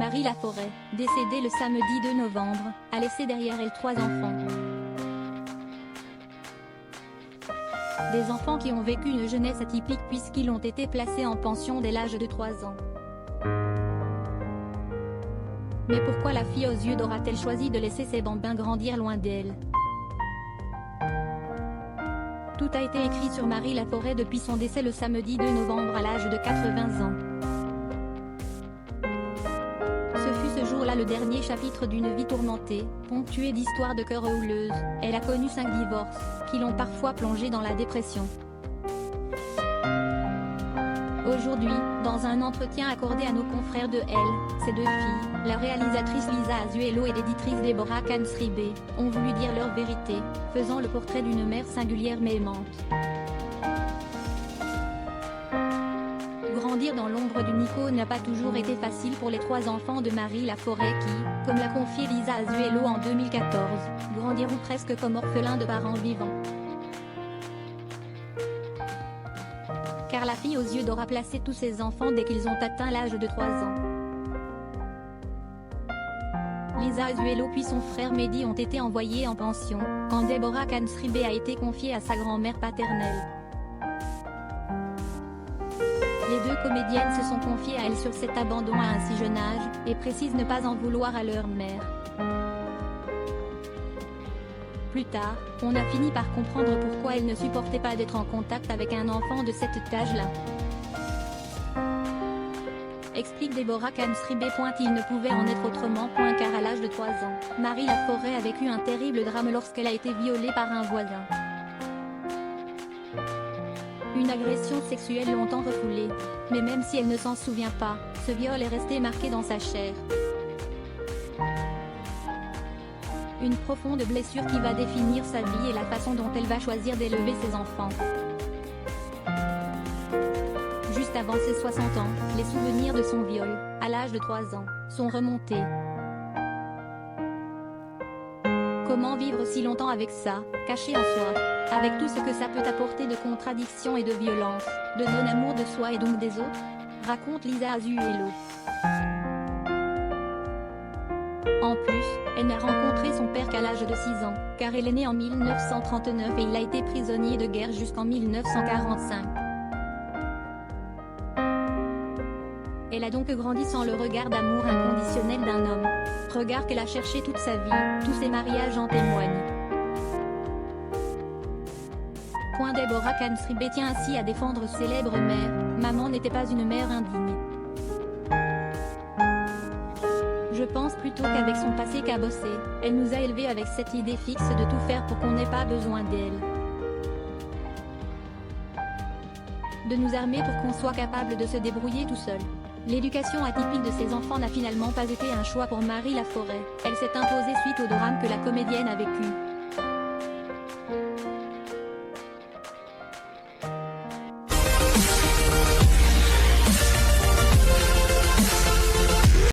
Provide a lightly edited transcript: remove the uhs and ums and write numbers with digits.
Marie Laforêt, décédée le samedi 2 novembre, a laissé derrière elle 3 enfants. Des enfants qui ont vécu une jeunesse atypique puisqu'ils ont été placés en pension dès l'âge de 3 ans. Mais pourquoi la fille aux yeux d'or a-t-elle choisi de laisser ses bambins grandir loin d'elle? Tout a été écrit sur Marie Laforêt depuis son décès le samedi 2 novembre à l'âge de 80 ans. Ce fut ce jour-là le dernier chapitre d'une vie tourmentée, ponctuée d'histoires de cœur houleuses. Elle a connu 5 divorces, qui l'ont parfois plongée dans la dépression. Aujourd'hui, dans un entretien accordé à nos confrères de Elle, ces 2 filles, la réalisatrice Lisa Azuelo et l'éditrice Deborah Kansribe, ont voulu dire leur vérité, faisant le portrait d'une mère singulière mais aimante. Grandir dans l'ombre d'une icône n'a pas toujours été facile pour les 3 enfants de Marie Laforêt qui, comme l'a confié Lisa Azuelo en 2014, grandiront presque comme orphelins de parents vivants. Car la fille aux yeux d'or a placé tous ses enfants dès qu'ils ont atteint l'âge de 3 ans. Lisa Azuelo puis son frère Mehdi ont été envoyés en pension, quand Deborah Kansribe a été confiée à sa grand-mère paternelle. Les 2 comédiennes se sont confiées à elle sur cet abandon à un si jeune âge, et précisent ne pas en vouloir à leur mère. Plus tard, on a fini par comprendre pourquoi elle ne supportait pas d'être en contact avec un enfant de cet âge-là. Explique Deborah Kansribe. Il ne pouvait en être autrement. Car à l'âge de 3 ans, Marie Laforêt a vécu un terrible drame lorsqu'elle a été violée par un voisin. Une agression sexuelle longtemps refoulée. Mais même si elle ne s'en souvient pas, ce viol est resté marqué dans sa chair. Une profonde blessure qui va définir sa vie et la façon dont elle va choisir d'élever ses enfants. Juste avant ses 60 ans, les souvenirs de son viol, à l'âge de 3 ans, sont remontés. Comment vivre si longtemps avec ça, caché en soi, avec tout ce que ça peut apporter de contradictions et de violence, de non-amour de soi et donc des autres? Raconte Lisa Azuelo. En plus, elle n'a rencontré son père qu'à l'âge de 6 ans, car elle est née en 1939 et il a été prisonnier de guerre jusqu'en 1945. Elle a donc grandi sans le regard d'amour inconditionnel d'un homme. Regard qu'elle a cherché toute sa vie, tous ses mariages en témoignent. Deborah Kansribe tient ainsi à défendre célèbre mère. Maman n'était pas une mère indigne. Je pense plutôt qu'avec son passé cabossé, elle nous a élevés avec cette idée fixe de tout faire pour qu'on n'ait pas besoin d'elle. De nous armer pour qu'on soit capable de se débrouiller tout seul. L'éducation atypique de ses enfants n'a finalement pas été un choix pour Marie Laforêt. Elle s'est imposée suite au drame que la comédienne a vécu.